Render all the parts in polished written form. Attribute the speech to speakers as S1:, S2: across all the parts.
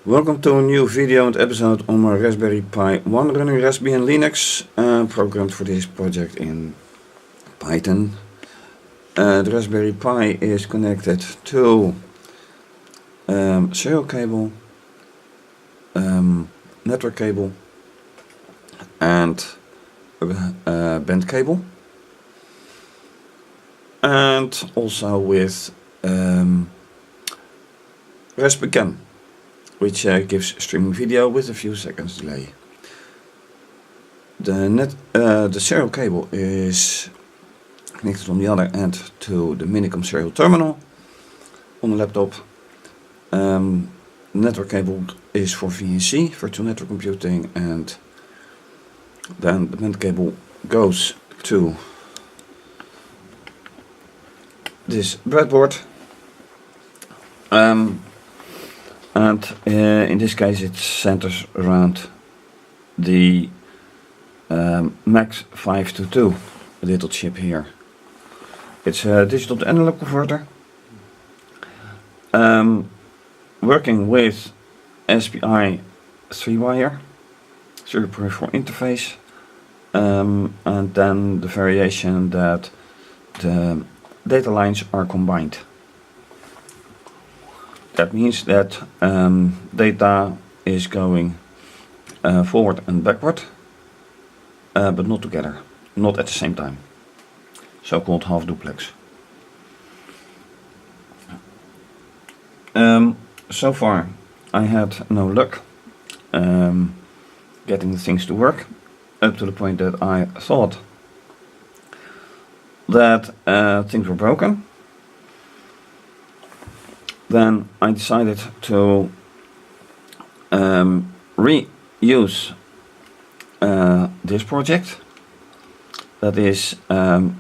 S1: Welcome to a new video and episode on my Raspberry Pi 1 running Raspbian Linux, programmed for this project in Python. The Raspberry Pi is connected to serial cable, network cable and band cable, and also with raspicam, which gives streaming video with a few seconds delay. The serial cable is connected on the other end to the Minicom serial terminal on the laptop. The network cable is for VLC, virtual network computing, and then the band cable goes to this breadboard. And in this case it centers around the MAX 522 little chip here. It's a digital to analog converter, working with SPI 3-wire serial peripheral interface, and then the variation that the data lines are combined. That means that data is going forward and backward, but not together, not at the same time. So-called half duplex. So far I had no luck getting the things to work, up to the point that I thought that things were broken. Then I decided to reuse this project, that is an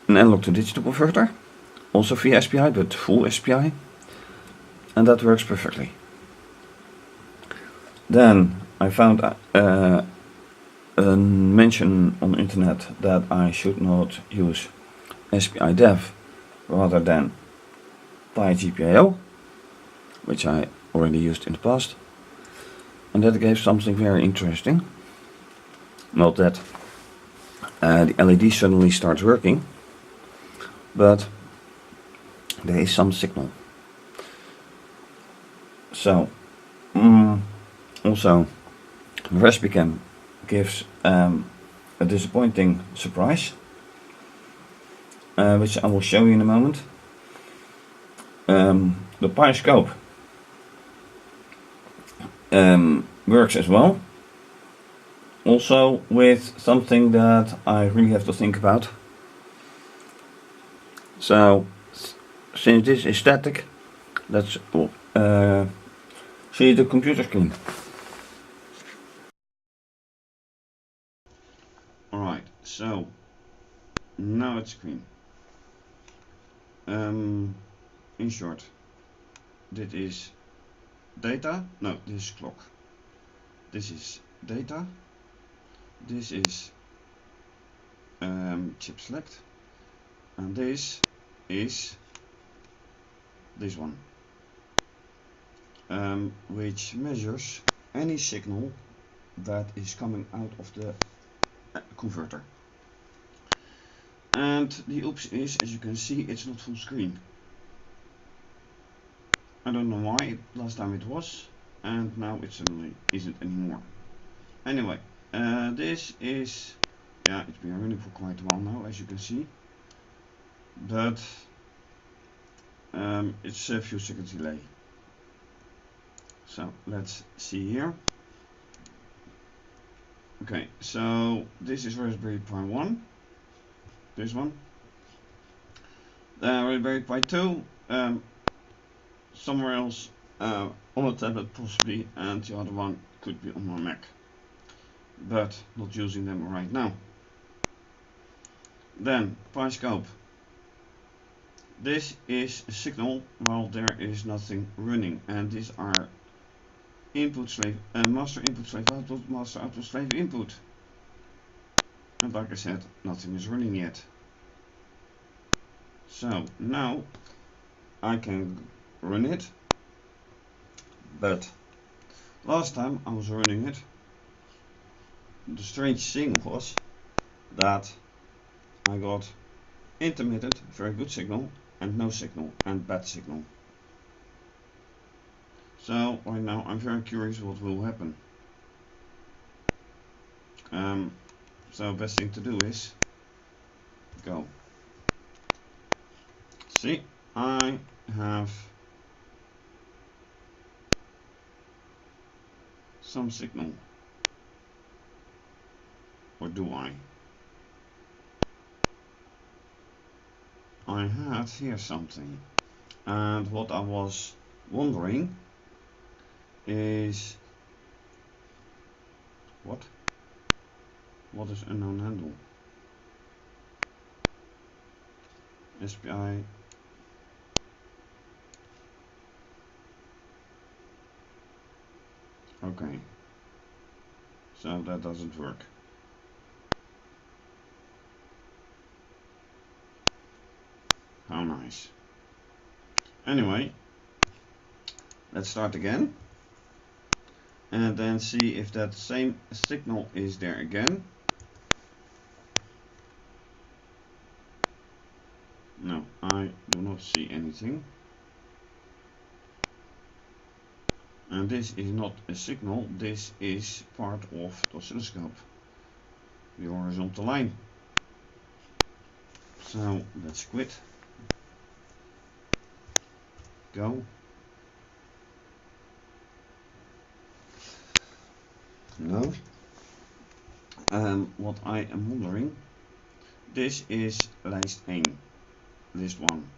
S1: analog to digital converter, also via SPI, but full SPI, and that works perfectly. Then I found a mention on the internet that I should not use SPI dev rather than GPIO, which I already used in the past, and that gave something very interesting. Not that the LED suddenly starts working, but there is some signal. So also raspicam gives a disappointing surprise, which I will show you in a moment. The Pi scope works as well, also with something that I really have to think about. So since this is static, let's see the computer screen. Alright, so now it's screen. In short, this is data, no, this is clock. This is data, this is chip select, and this is this one, which measures any signal that is coming out of the converter. And the oops is, as you can see, it's not full screen. I don't know why, last time it was, and now it suddenly isn't anymore. Anyway, this is, yeah, it's been running for quite a while now, as you can see, but it's a few seconds delay. So let's see here. Okay, so this is Raspberry Pi 1, this one, Raspberry Pi 2, somewhere else on a tablet possibly, and the other one could be on my Mac, but not using them right now. Then Pi scope. This is a signal while there is nothing running, and these are input slave, master input slave output, master output slave input, and like I said, nothing is running yet. So now I can run it, but Last time I was running it, the strange thing was that I got intermittent, very good signal, and no signal, and bad signal. So right now I'm very curious what will happen. So best thing to do is go. See, I have some signal. Or do I? I had here something. And what I was wondering is what is unknown handle? SPI okay, so that doesn't work. How nice. Anyway, let's start again and then see if that same signal is there again. No, I do not see anything. And this is not a signal, this is part of the oscilloscope, the horizontal line. So let's quit. Go. No. What I am wondering, this is lijst 1, list 1.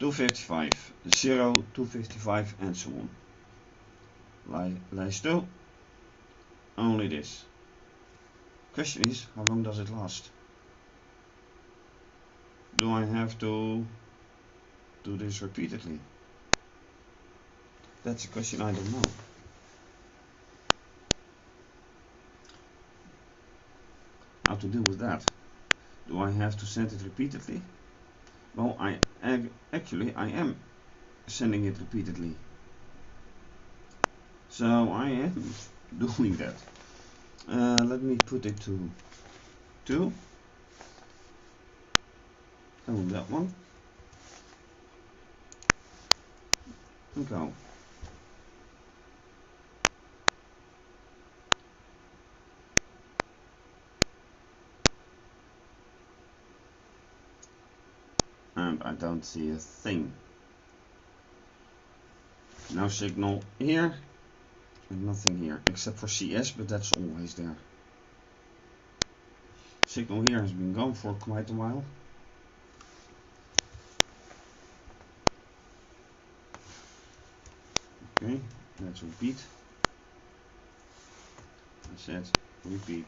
S1: 255, 0, 255 and so on. Lijst 2, only this. Question is, how long does it last? Do I have to do this repeatedly? That's a question I don't know. How to deal with that? Do I have to send it repeatedly? Well, actually I am sending it repeatedly. So I am doing that. Let me put it to 2. Oh, that one. And go. And I don't see a thing. No signal here and nothing here except for CS, but that's always there. Signal here has been gone for quite a while. Okay, let's repeat. I said repeat.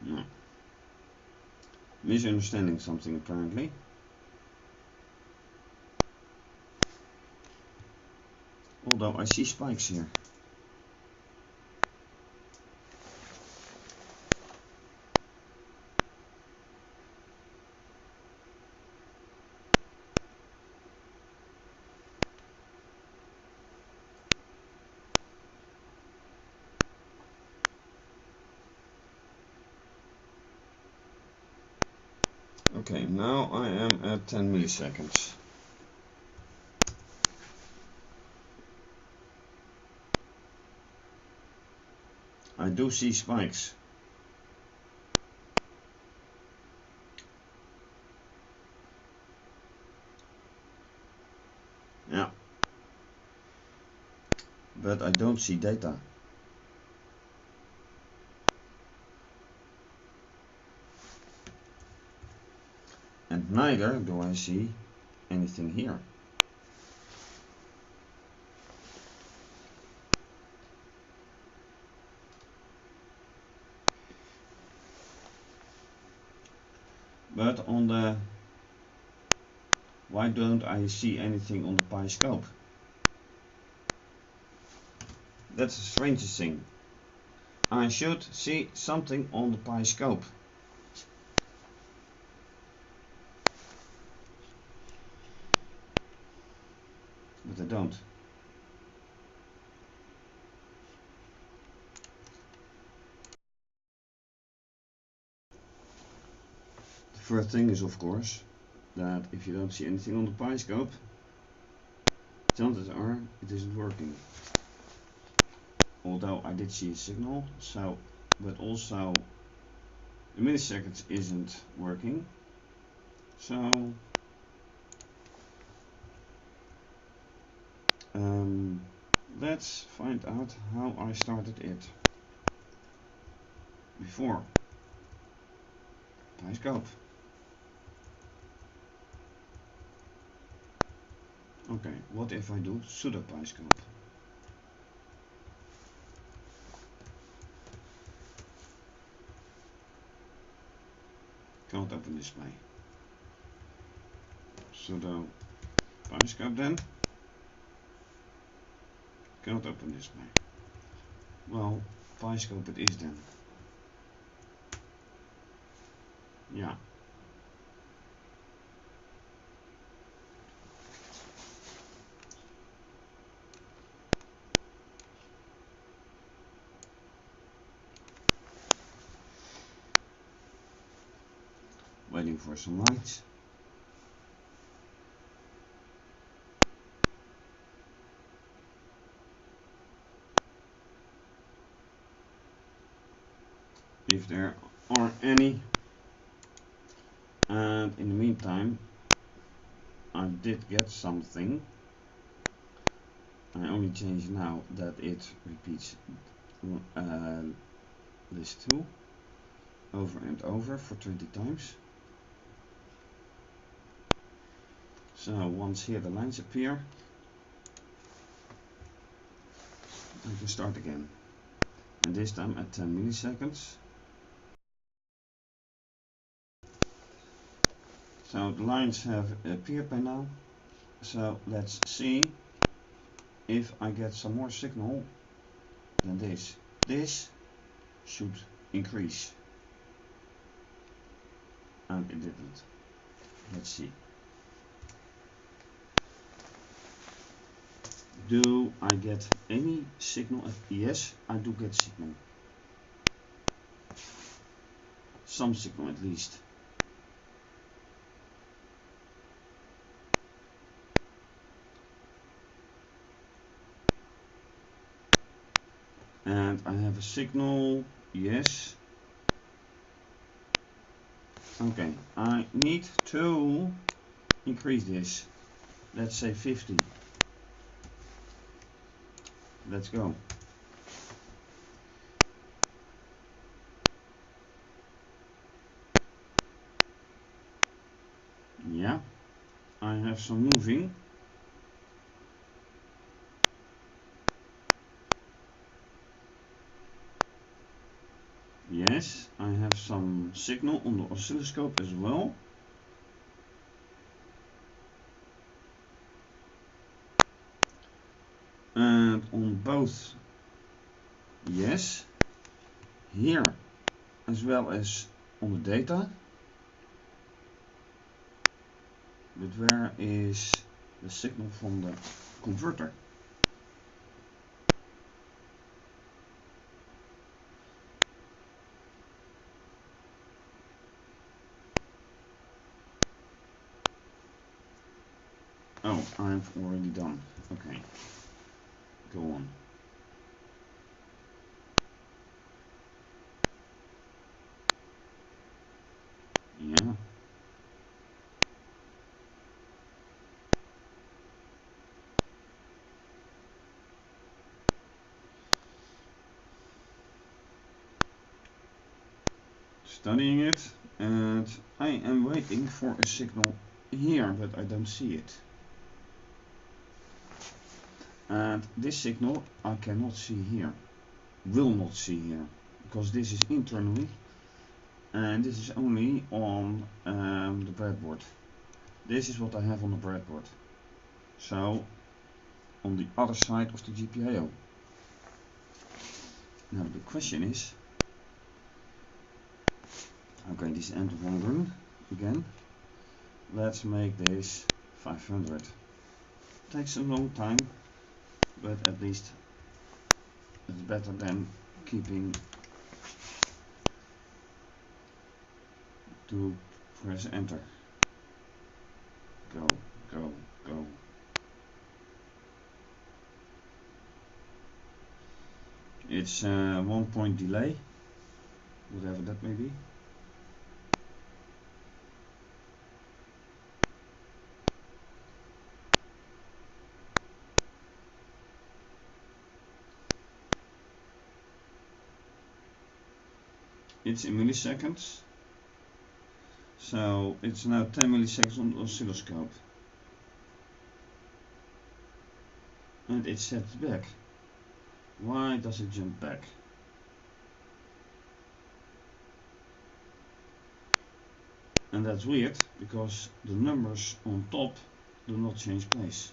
S1: No. Misunderstanding something apparently. Although I see spikes here. Okay, now I am at 10 milliseconds. I do see spikes. Yeah. But I don't see data. And neither do I see anything here. But on the... Why don't I see anything on the Pi scope? That's the strangest thing. I should see something on the Pi scope. First thing is, of course, that if you don't see anything on the Pi scope, chances are it isn't working. Although I did see a signal, but also the milliseconds isn't working. So let's find out how I started it before Pi scope. Okay, what if I do sudo Pi scope? Can't open display. Sudo Pi scope then. Can't open display. Well, Pi scope it is then. Yeah. Waiting for some lights. If there are any. And in the meantime, I did get something. I only change now that it repeats list 2 over and over for 20 times. So once here the lines appear, I can start again. And this time at 10 milliseconds. So the lines have appeared by now. So let's see if I get some more signal than this. This should increase. And it didn't. Let's see. Do I get any signal? Yes, I do get signal. Some signal at least. And I have a signal, yes. Okay, I need to increase this. Let's say 50. Let's go. Yeah, I have some moving. Yes, I have some signal on the oscilloscope as well. And on both, yes. Here as well as on the data. But where is the signal from the converter? Oh, I've already done. Okay, go on. Yeah. Studying it, and I am waiting for a signal here, but I don't see it. And this signal I cannot see here, will not see here, because this is internally, and this is only on the breadboard. This is what I have on the breadboard. So on the other side of the GPIO. Now the question is, okay, this end of one run again. Let's make this 500. Takes a long time, but at least it's better than keeping to Press enter. Go, go, go. It's 1 point delay, whatever that may be. It's in milliseconds, so it's now 10 milliseconds on the oscilloscope, and it sets back. Why does it jump back? And that's weird, because the numbers on top do not change place.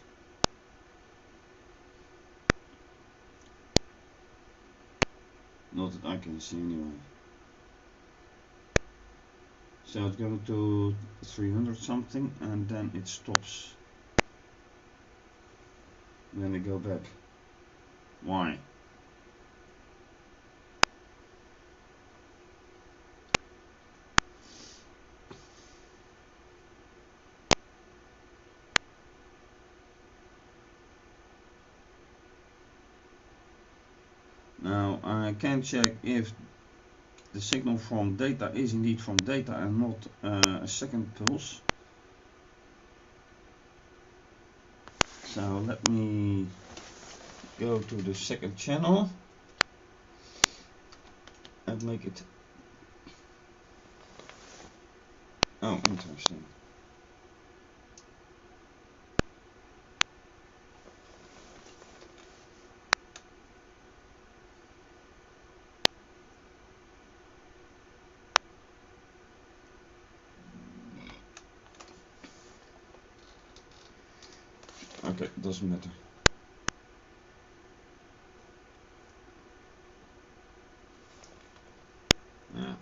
S1: Not that I can see anyway. So it goes to 300 something and then it stops. Then we go back. Why? Now I can check if the signal from data is indeed from data and not a second pulse. So let me go to the second channel and make it. Oh, interesting. Okay, doesn't matter. Yeah.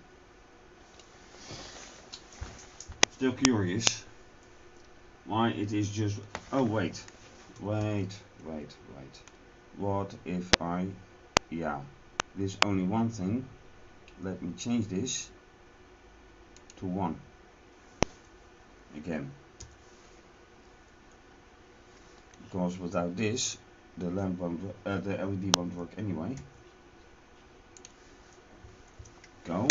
S1: Still curious why it is just. Oh wait. What if I. Yeah, there's only one thing. Let me change this to 1 again, because without this the lamp won't, the LED won't work anyway. Go.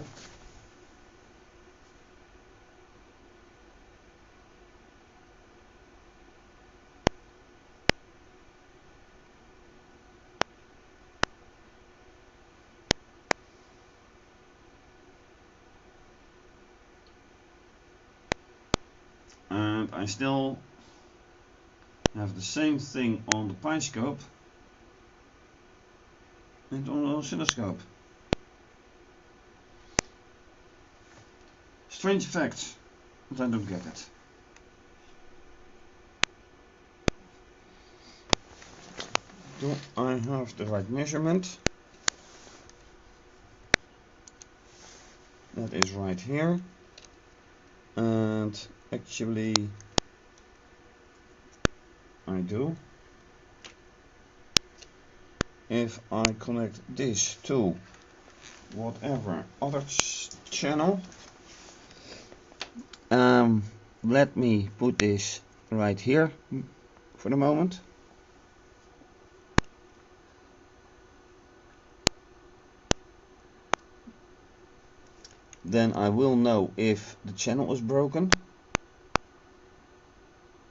S1: And I still have the same thing on the Pi scope and on the oscilloscope. Strange effect, but I don't get it. Do I have the right measurement? That is right here. And actually I do. If I connect this to whatever other channel, let me put this right here for the moment. Then I will know if the channel is broken.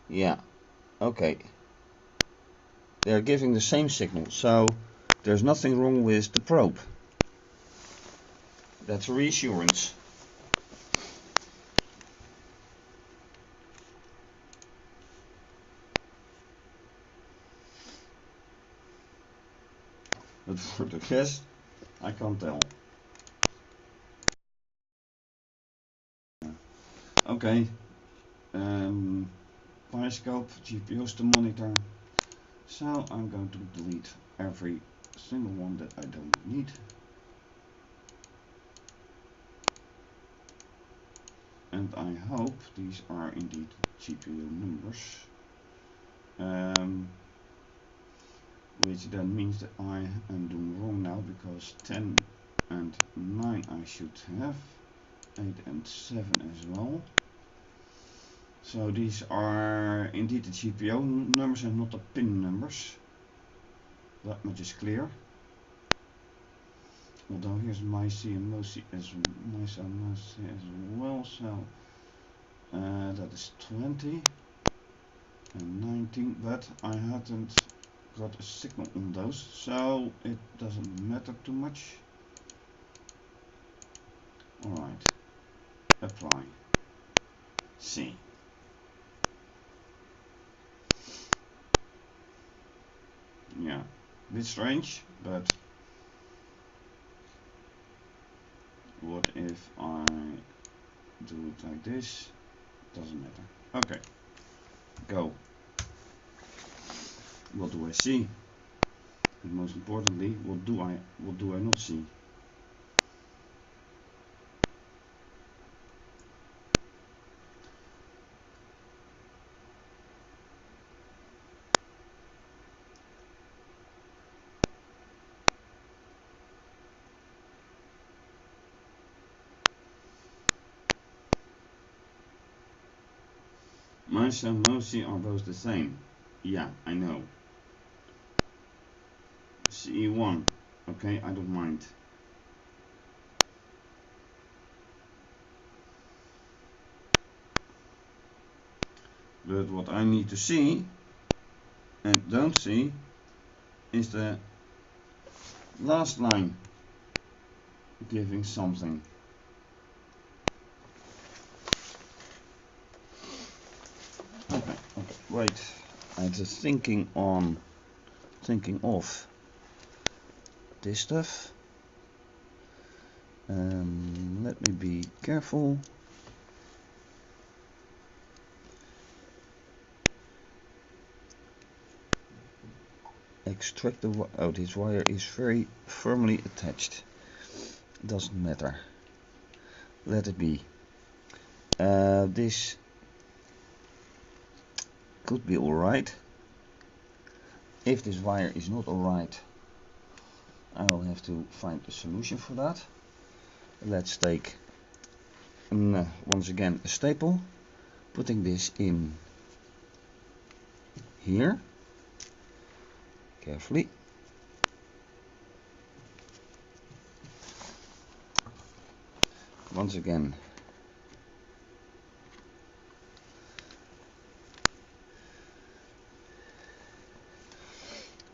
S1: Yeah, okay. They're giving the same signal, so there's nothing wrong with the probe. That's a reassurance. But for the rest, I can't tell. Okay, Pi scope, GPUs to monitor. So I'm going to delete every single one that I don't need. And I hope these are indeed GPU numbers. Which then means that I am doing wrong now, because 10 and 9 I should have, 8 and 7 as well. So these are indeed the GPIO numbers and not the pin numbers. That much is clear. Although here's MyC and MoC as well, so that is 20 and 19, but I hadn't got a signal on those, so it doesn't matter too much. Alright, apply, see. Yeah, a bit strange, but what if I do it like this? Doesn't matter. Okay, go. What do I see? And most importantly, what do I not see? MyC and MoC are both the same. Yeah, I know. CE1. Okay, I don't mind. But what I need to see and don't see is the last line giving something. Okay, wait. I'm just thinking of this stuff. Let me be careful. Extract the oh, this wire is very firmly attached. Doesn't matter. Let it be. This could be alright. If this wire is not alright, I will have to find a solution for that. Let's take once again a staple, putting this in here carefully. Once again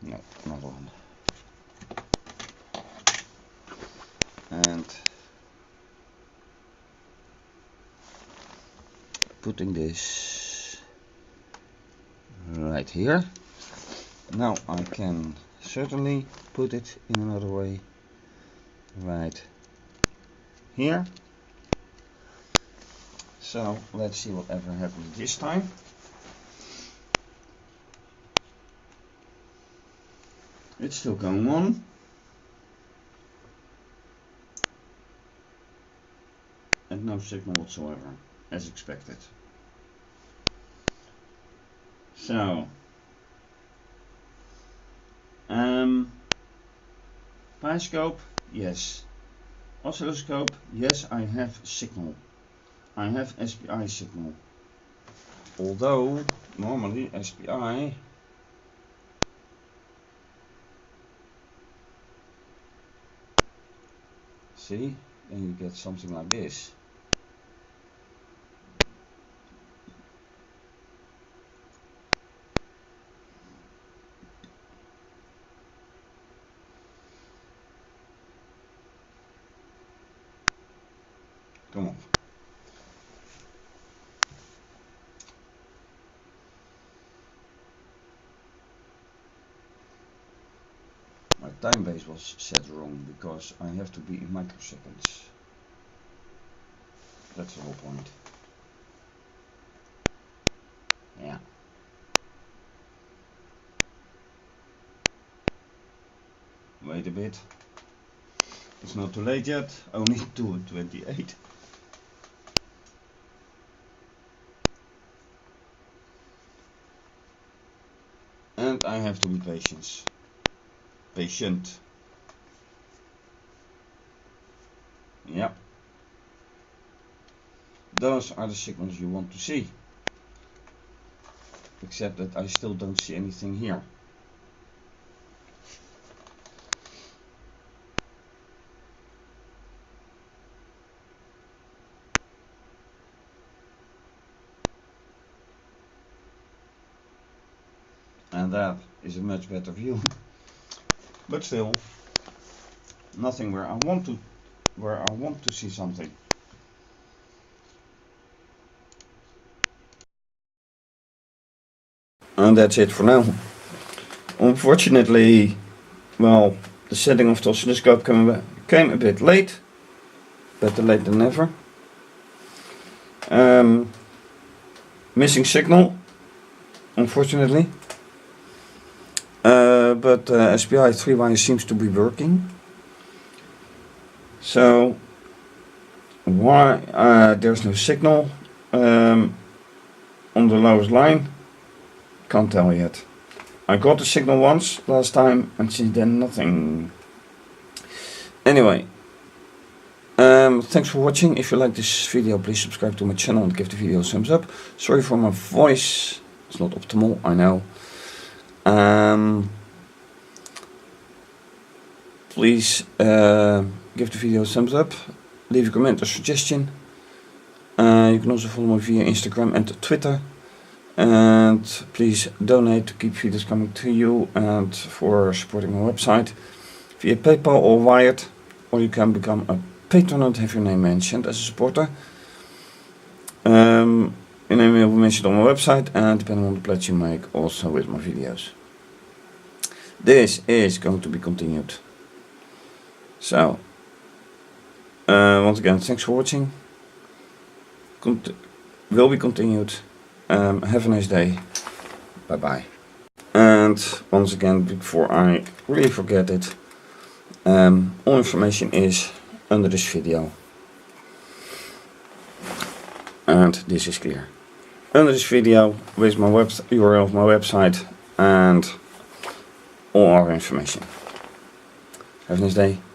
S1: no, another one, and putting this right here. Now I can certainly put it in another way right here. So let's see whatever happens this time. It's still going on. And no signal whatsoever, as expected. So Pi scope, yes. Oscilloscope, yes, I have signal. I have SPI signal. Although normally SPI see, then you get something like this. Come on. My time base was set wrong because I have to be in microseconds. That's the whole point. Yeah. Wait a bit. It's not too late yet. Only 2:28. And I have to be patient. Yeah. Those are the signals you want to see. except that I still don't see anything here. And that is a much better view. But still, nothing where I want to see something. And that's it for now. Unfortunately, well, the setting of the oscilloscope came a bit late. Better late than never. Missing signal, unfortunately. But SPI 3-wire seems to be working. So why there's no signal on the lowest line, can't tell yet. I got the signal once last time and since then nothing. Anyway, thanks for watching. If you like this video, please subscribe to my channel and give the video a thumbs up. Sorry for my voice, it's not optimal, I know. Please give the video a thumbs up, leave a comment or suggestion. You can also follow me via Instagram and Twitter. And please donate to keep videos coming to you and for supporting my website via PayPal or Wired, or you can become a patron and have your name mentioned as a supporter. Your name will be mentioned on my website and depending on the pledge you make also with my videos. This is going to be continued. So, once again, thanks for watching. Will be continued. Have a nice day. Bye bye. And once again, before I really forget it, all information is under this video. And this is clear. Under this video with my URL of my website and all our information. Have a nice day.